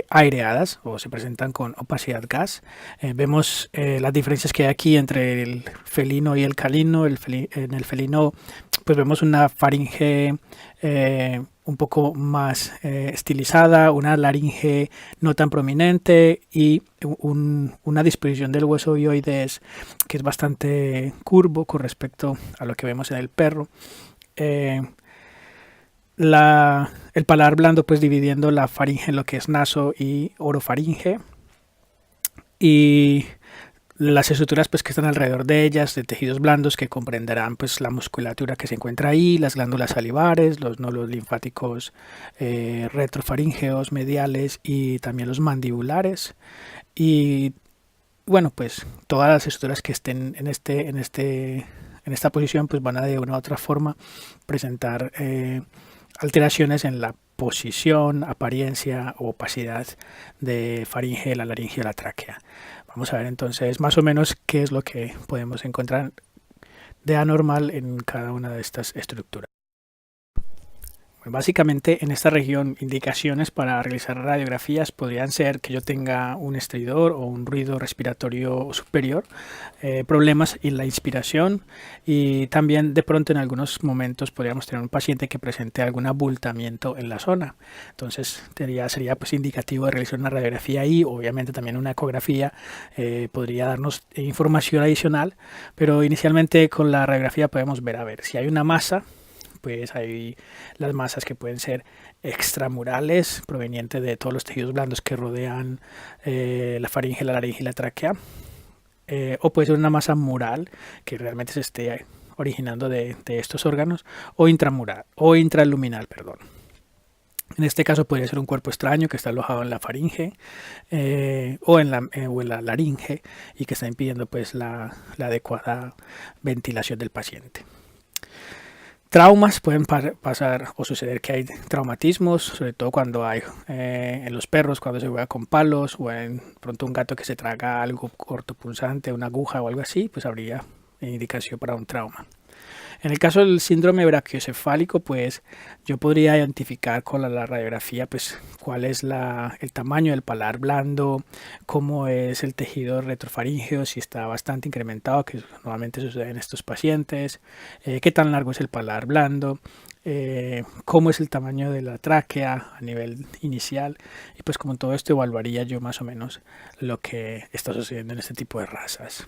aireadas o se presentan con opacidad gas. Vemos las diferencias que hay aquí entre el felino y el canino. En el felino pues vemos una faringe un poco más estilizada, una laringe no tan prominente y una disposición del hueso hyoides que es bastante curvo con respecto a lo que vemos en el perro. El paladar blando, pues dividiendo la faringe en lo que es naso y orofaringe, y las estructuras pues que están alrededor de ellas de tejidos blandos que comprenderán pues la musculatura que se encuentra ahí, las glándulas salivares, los nódulos linfáticos retrofaringeos mediales y también los mandibulares. Y bueno, pues todas las estructuras que estén en esta posición pues van a de una u otra forma presentar alteraciones en la posición, apariencia o opacidad de faringe, la laringe o la tráquea. Vamos a ver entonces más o menos qué es lo que podemos encontrar de anormal en cada una de estas estructuras. Básicamente en esta región indicaciones para realizar radiografías podrían ser que yo tenga un estridor o un ruido respiratorio superior, problemas en la inspiración, y también de pronto en algunos momentos podríamos tener un paciente que presente algún abultamiento en la zona. Entonces sería pues indicativo de realizar una radiografía ahí. Obviamente también una ecografía podría darnos información adicional, pero inicialmente con la radiografía podemos ver a ver si hay una masa. Pues hay las masas que pueden ser extramurales, provenientes de todos los tejidos blandos que rodean la faringe, la laringe y la tráquea, o puede ser una masa mural que realmente se esté originando de estos órganos, o intramural o intraluminal, perdón. En este caso podría ser un cuerpo extraño que está alojado en la faringe o en la laringe y que está impidiendo pues la adecuada ventilación del paciente. Traumas pueden pasar o suceder que hay traumatismos, sobre todo cuando hay en los perros, cuando se juega con palos o en pronto un gato que se traga algo cortopunzante, una aguja o algo así, pues habría indicación para un trauma. En el caso del síndrome brachiocefálico, pues yo podría identificar con la radiografía pues cuál es el tamaño del paladar blando, cómo es el tejido retrofaríngeo, si está bastante incrementado, que normalmente sucede en estos pacientes, qué tan largo es el paladar blando, cómo es el tamaño de la tráquea a nivel inicial, y pues como todo esto evaluaría yo más o menos lo que está sucediendo en este tipo de razas.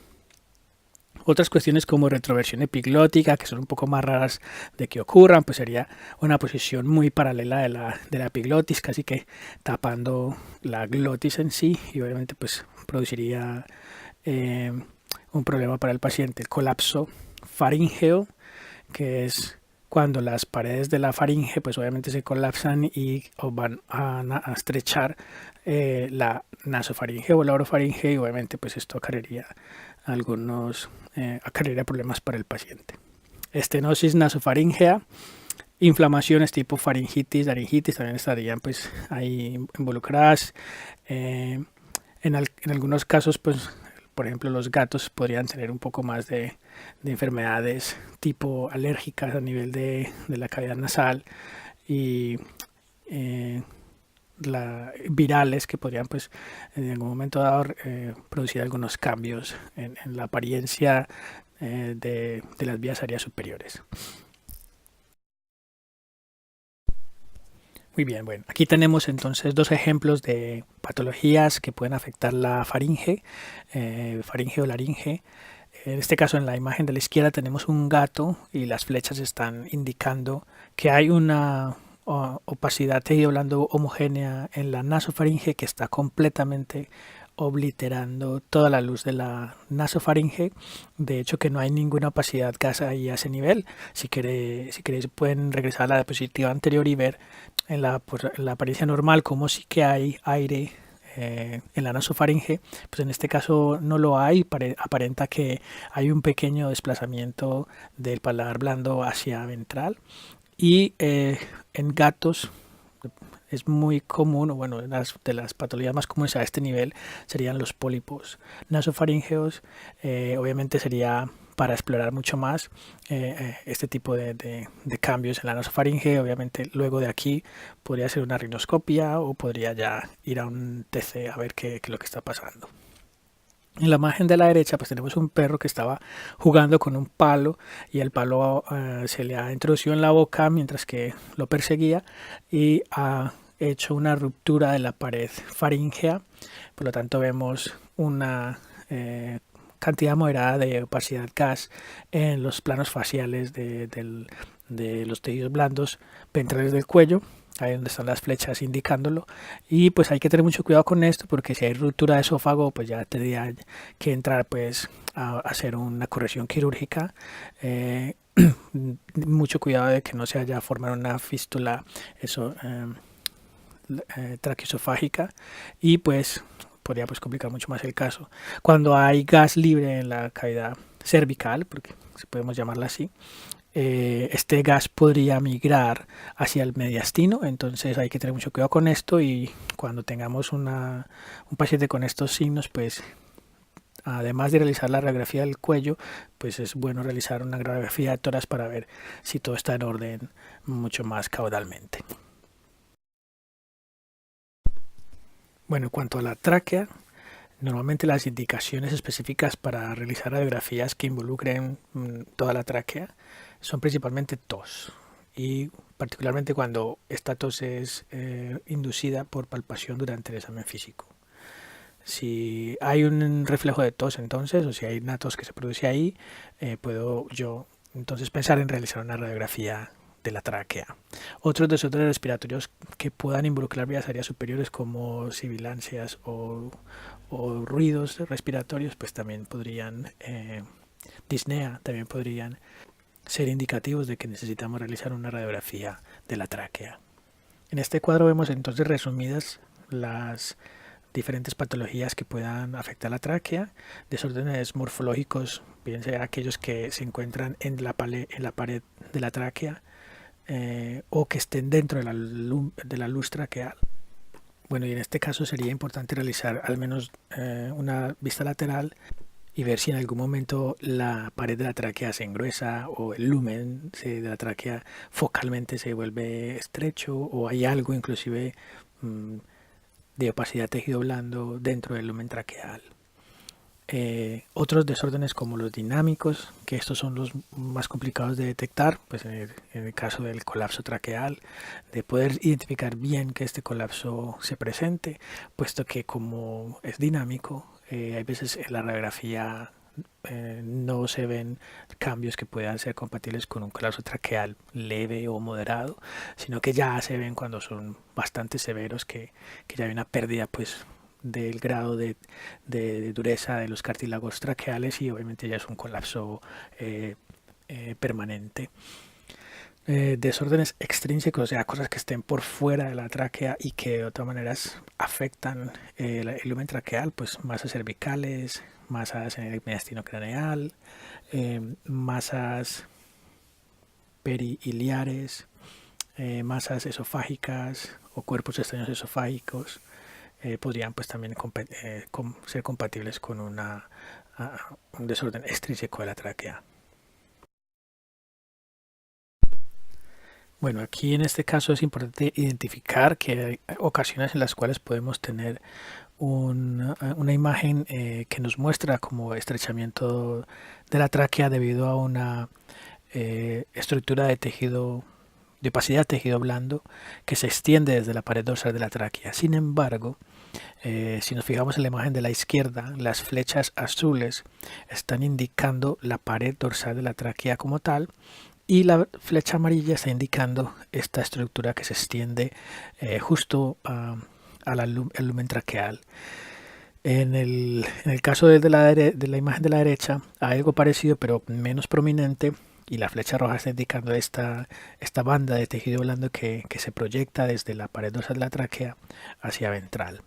Otras cuestiones como retroversión epiglótica, que son un poco más raras de que ocurran, pues sería una posición muy paralela de la epiglotis, casi que tapando la glotis en sí, y obviamente pues produciría un problema para el paciente. El colapso faríngeo, que es cuando las paredes de la faringe pues obviamente se colapsan y van a estrechar la nasofaringe o la orofaringe, y obviamente pues esto acarrearía problemas para el paciente. Estenosis nasofaringea, inflamaciones tipo faringitis, laringitis también estarían pues ahí involucradas. En algunos casos pues por ejemplo los gatos podrían tener un poco más de enfermedades tipo alérgicas a nivel de la cavidad nasal y virales que podrían pues en algún momento dado producir algunos cambios en la apariencia de las vías aéreas superiores. Muy bien, bueno, aquí tenemos entonces dos ejemplos de patologías que pueden afectar la faringe o laringe. En este caso, en la imagen de la izquierda tenemos un gato y las flechas están indicando que hay una opacidad tejido blando homogénea en la nasofaringe que está completamente obliterando toda la luz de la nasofaringe. De hecho, que no hay ninguna opacidad gas ahí a ese nivel. Si queréis pueden regresar a la diapositiva anterior y ver en la apariencia normal como sí que hay aire en la nasofaringe, pues en este caso no lo hay, aparenta que hay un pequeño desplazamiento del paladar blando hacia ventral, y en gatos es muy común, o bueno, de las patologías más comunes a este nivel serían los pólipos nasofaringeos. Obviamente sería para explorar mucho más este tipo de cambios en la nasofaringe. Obviamente luego de aquí podría ser una rinoscopia o podría ya ir a un TC a ver qué es lo que está pasando. En la imagen de la derecha pues tenemos un perro que estaba jugando con un palo y el palo se le ha introducido en la boca mientras que lo perseguía y ha hecho una ruptura de la pared faríngea. Por lo tanto vemos una cantidad moderada de opacidad gas en los planos faciales de los tejidos blandos ventrales del cuello, ahí donde están las flechas indicándolo, y pues hay que tener mucho cuidado con esto porque si hay ruptura de esófago pues ya tendría que entrar pues a hacer una corrección quirúrgica. Mucho cuidado de que no se haya formado una fístula traqueosofágica y pues podría pues complicar mucho más el caso. Cuando hay gas libre en la cavidad cervical, porque podemos llamarla así, este gas podría migrar hacia el mediastino, entonces hay que tener mucho cuidado con esto, y cuando tengamos un paciente con estos signos, pues además de realizar la radiografía del cuello, pues es bueno realizar una radiografía de tórax para ver si todo está en orden mucho más caudalmente. Bueno, en cuanto a la tráquea, normalmente las indicaciones específicas para realizar radiografías que involucren toda la tráquea son principalmente tos, y particularmente cuando esta tos es inducida por palpación durante el examen físico. Si hay un reflejo de tos entonces, o si hay una tos que se produce ahí, puedo yo entonces pensar en realizar una radiografía de la tráquea. Otros desórdenes respiratorios que puedan involucrar vías aéreas superiores como sibilancias o ruidos respiratorios pues también podrían, disnea, también podrían ser indicativos de que necesitamos realizar una radiografía de la tráquea. En este cuadro vemos entonces resumidas las diferentes patologías que puedan afectar la tráquea, desórdenes morfológicos, bien sea aquellos que se encuentran en la pared de la tráquea o que estén dentro de la luz traqueal. Bueno, y en este caso sería importante realizar al menos una vista lateral y ver si en algún momento la pared de la tráquea se engruesa o el lumen de la tráquea focalmente se vuelve estrecho o hay algo inclusive de opacidad tejido blando dentro del lumen traqueal. Otros desórdenes como los dinámicos, que estos son los más complicados de detectar, pues en el caso del colapso traqueal, de poder identificar bien que este colapso se presente, puesto que como es dinámico, hay veces en la radiografía no se ven cambios que puedan ser compatibles con un colapso traqueal leve o moderado, sino que ya se ven cuando son bastante severos, que ya hay una pérdida pues del grado de dureza de los cartílagos traqueales y obviamente ya es un colapso permanente. Desórdenes extrínsecos, o sea, cosas que estén por fuera de la tráquea y que de otras maneras afectan el lumen traqueal, pues masas cervicales, masas en el mediastino craneal, masas perihiliares, masas esofágicas o cuerpos extraños esofágicos, podrían pues también ser compatibles con un desorden extrínseco de la tráquea. Bueno, aquí en este caso es importante identificar que hay ocasiones en las cuales podemos tener una imagen que nos muestra como estrechamiento de la tráquea debido a una estructura de tejido, de opacidad de tejido blando que se extiende desde la pared dorsal de la tráquea. Sin embargo, si nos fijamos en la imagen de la izquierda, las flechas azules están indicando la pared dorsal de la tráquea como tal y la flecha amarilla está indicando esta estructura que se extiende justo al lumen traqueal. En el caso de la imagen de la derecha hay algo parecido pero menos prominente y la flecha roja está indicando esta banda de tejido blando que se proyecta desde la pared dorsal de la tráquea hacia ventral.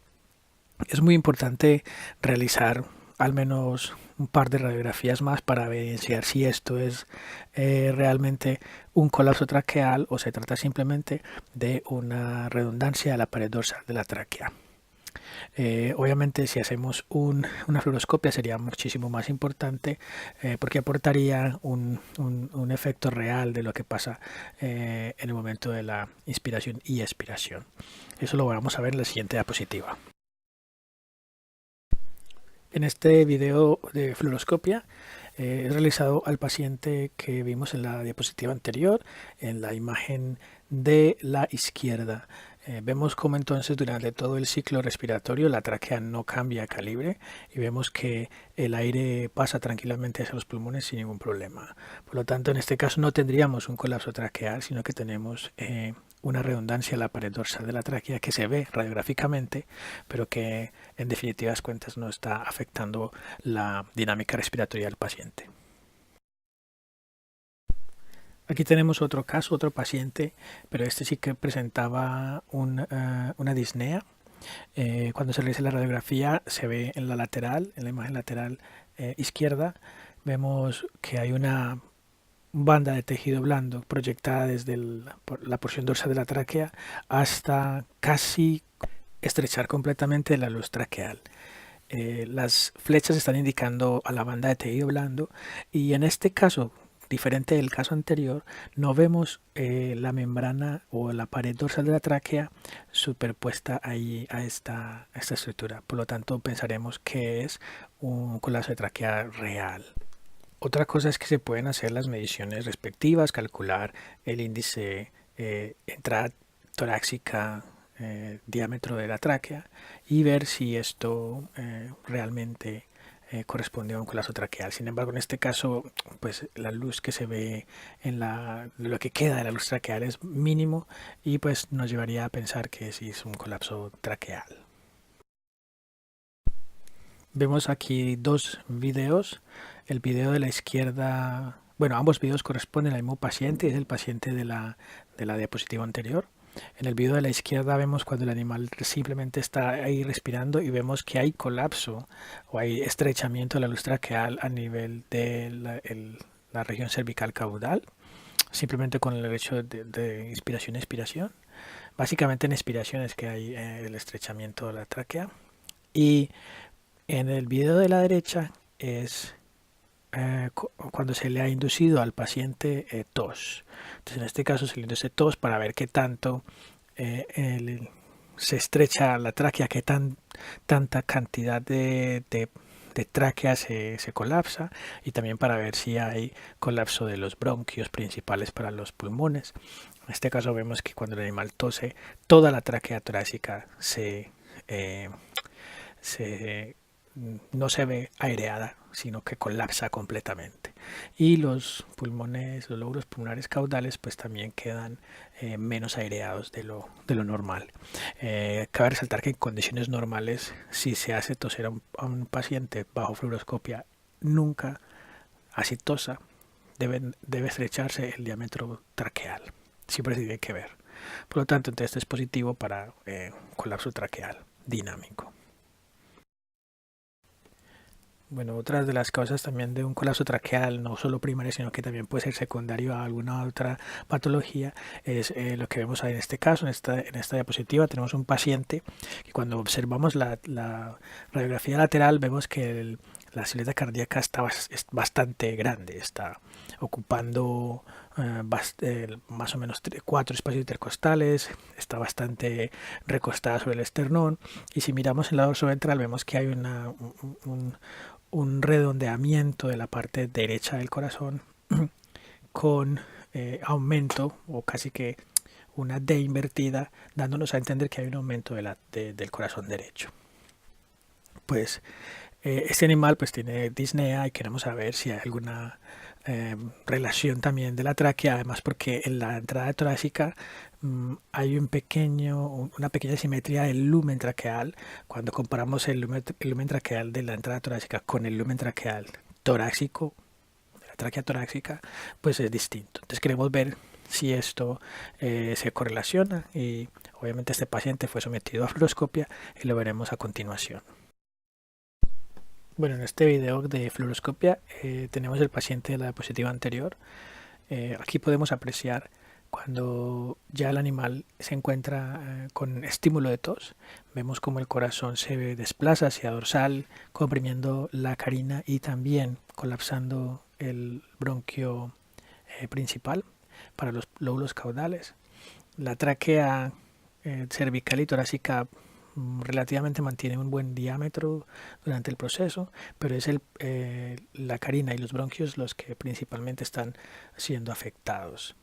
Es muy importante realizar al menos un par de radiografías más para evidenciar si esto es realmente un colapso traqueal o se trata simplemente de una redundancia de la pared dorsal de la tráquea. Obviamente si hacemos una fluoroscopia sería muchísimo más importante porque aportaría un efecto real de lo que pasa en el momento de la inspiración y expiración. Eso lo vamos a ver en la siguiente diapositiva. En este video de fluoroscopia he realizado al paciente que vimos en la diapositiva anterior, en la imagen de la izquierda. Vemos cómo entonces durante todo el ciclo respiratorio la tráquea no cambia de calibre y vemos que el aire pasa tranquilamente hacia los pulmones sin ningún problema. Por lo tanto, en este caso no tendríamos un colapso traqueal, sino que tenemos una redundancia en la pared dorsal de la tráquea que se ve radiográficamente, pero que en definitivas cuentas no está afectando la dinámica respiratoria del paciente. Aquí tenemos otro caso, otro paciente, pero este sí que presentaba una disnea. Cuando se realiza la radiografía se ve en la lateral, en la imagen lateral izquierda, vemos que hay una banda de tejido blando proyectada desde la porción dorsal de la tráquea hasta casi estrechar completamente la luz traqueal. Las flechas están indicando a la banda de tejido blando y en este caso, diferente del caso anterior, no vemos la membrana o la pared dorsal de la tráquea superpuesta ahí a esta estructura. Por lo tanto, pensaremos que es un colapso de tráquea real. Otra cosa es que se pueden hacer las mediciones respectivas, calcular el índice entrada torácica, diámetro de la tráquea y ver si esto realmente corresponde a un colapso traqueal. Sin embargo, en este caso, pues la luz que se ve en lo que queda de la luz traqueal es mínimo y pues nos llevaría a pensar que sí es un colapso traqueal. Vemos aquí dos videos. El video de la izquierda, bueno, ambos videos corresponden al mismo paciente, es el paciente de la diapositiva anterior. En el video de la izquierda vemos cuando el animal simplemente está ahí respirando y vemos que hay colapso o hay estrechamiento de la luz traqueal a nivel de la región cervical caudal, simplemente con el hecho de inspiración y expiración. Básicamente en expiración es que hay el estrechamiento de la tráquea. Y en el video de la derecha es cuando se le ha inducido al paciente tos. Entonces en este caso se le induce tos para ver qué tanto se estrecha la tráquea, qué tanta cantidad de tráquea se colapsa, y también para ver si hay colapso de los bronquios principales para los pulmones. En este caso vemos que cuando el animal tose, toda la tráquea torácica no se ve aireada, sino que colapsa completamente. Y los pulmones, los lóbulos pulmonares caudales, pues también quedan menos aireados de lo normal. Cabe resaltar que en condiciones normales, si se hace toser a un paciente bajo fluoroscopia, nunca así tosa, debe estrecharse el diámetro traqueal. Siempre se tiene que ver. Por lo tanto, entonces este es positivo para colapso traqueal dinámico. Bueno, otra de las causas también de un colapso traqueal, no solo primario, sino que también puede ser secundario a alguna otra patología, es lo que vemos ahí en este caso. En esta diapositiva tenemos un paciente que cuando observamos la radiografía lateral vemos que la silueta cardíaca es bastante grande, está ocupando más o menos 4 espacios intercostales, está bastante recostada sobre el esternón, y si miramos el lado dorsoventral vemos que hay un redondeamiento de la parte derecha del corazón con aumento o casi que una D invertida, dándonos a entender que hay un aumento del corazón derecho. Pues este animal pues tiene disnea y queremos saber si hay alguna relación también de la tráquea, además porque en la entrada torácica hay una pequeña simetría del lumen traqueal. Cuando comparamos el lumen traqueal de la entrada torácica con el lumen traqueal torácico, de la tráquea torácica, pues es distinto. Entonces queremos ver si esto se correlaciona, y obviamente este paciente fue sometido a fluoroscopia y lo veremos a continuación. Bueno, en este video de fluoroscopia tenemos el paciente de la diapositiva anterior. Aquí podemos apreciar cuando ya el animal se encuentra con estímulo de tos. Vemos como el corazón se desplaza hacia dorsal, comprimiendo la carina y también colapsando el bronquio principal para los lóbulos caudales. La tráquea cervical y torácica relativamente mantiene un buen diámetro durante el proceso, pero es la carina y los bronquios los que principalmente están siendo afectados.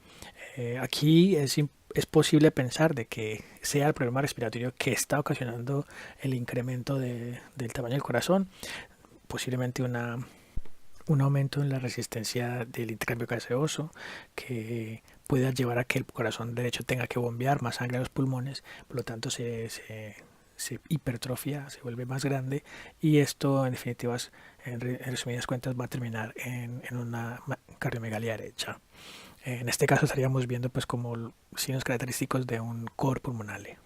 Aquí es posible pensar de que sea el problema respiratorio que está ocasionando el incremento del tamaño del corazón, posiblemente un aumento en la resistencia del intercambio gaseoso que pueda llevar a que el corazón derecho tenga que bombear más sangre a los pulmones, por lo tanto se hipertrofia, se vuelve más grande, y esto en definitivas, en resumidas cuentas, va a terminar en una cardiomegalia derecha. En este caso estaríamos viendo pues como signos característicos de un cor pulmonale.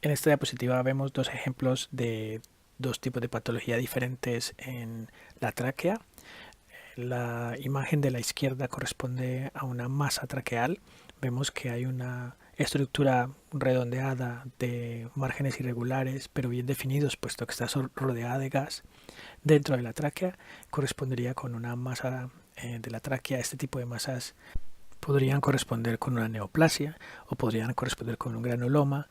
En esta diapositiva vemos dos ejemplos de dos tipos de patología diferentes en la tráquea. La imagen de la izquierda corresponde a una masa traqueal. Vemos que hay una estructura redondeada de márgenes irregulares pero bien definidos, puesto que está rodeada de gas dentro de la tráquea. Correspondería con una masa de la tráquea. Este tipo de masas podrían corresponder con una neoplasia, o podrían corresponder con un granuloma,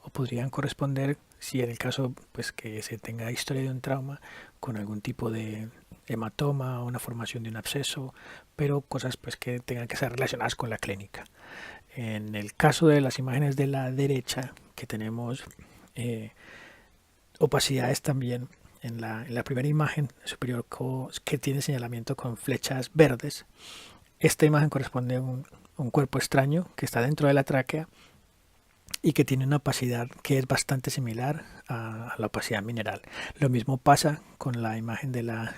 o podrían corresponder, si en el caso pues que se tenga historia de un trauma, con algún tipo de hematoma o una formación de un absceso, pero cosas pues que tengan que ser relacionadas con la clínica. En el caso de las imágenes de la derecha, que tenemos opacidades también en la primera imagen superior que tiene señalamiento con flechas verdes. Esta imagen corresponde a un cuerpo extraño que está dentro de la tráquea y que tiene una opacidad que es bastante similar a la opacidad mineral. Lo mismo pasa con la imagen de la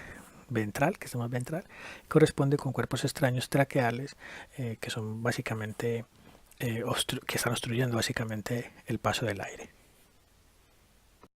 ventral, que es más ventral, corresponde con cuerpos extraños traqueales, que son básicamente que están obstruyendo básicamente el paso del aire.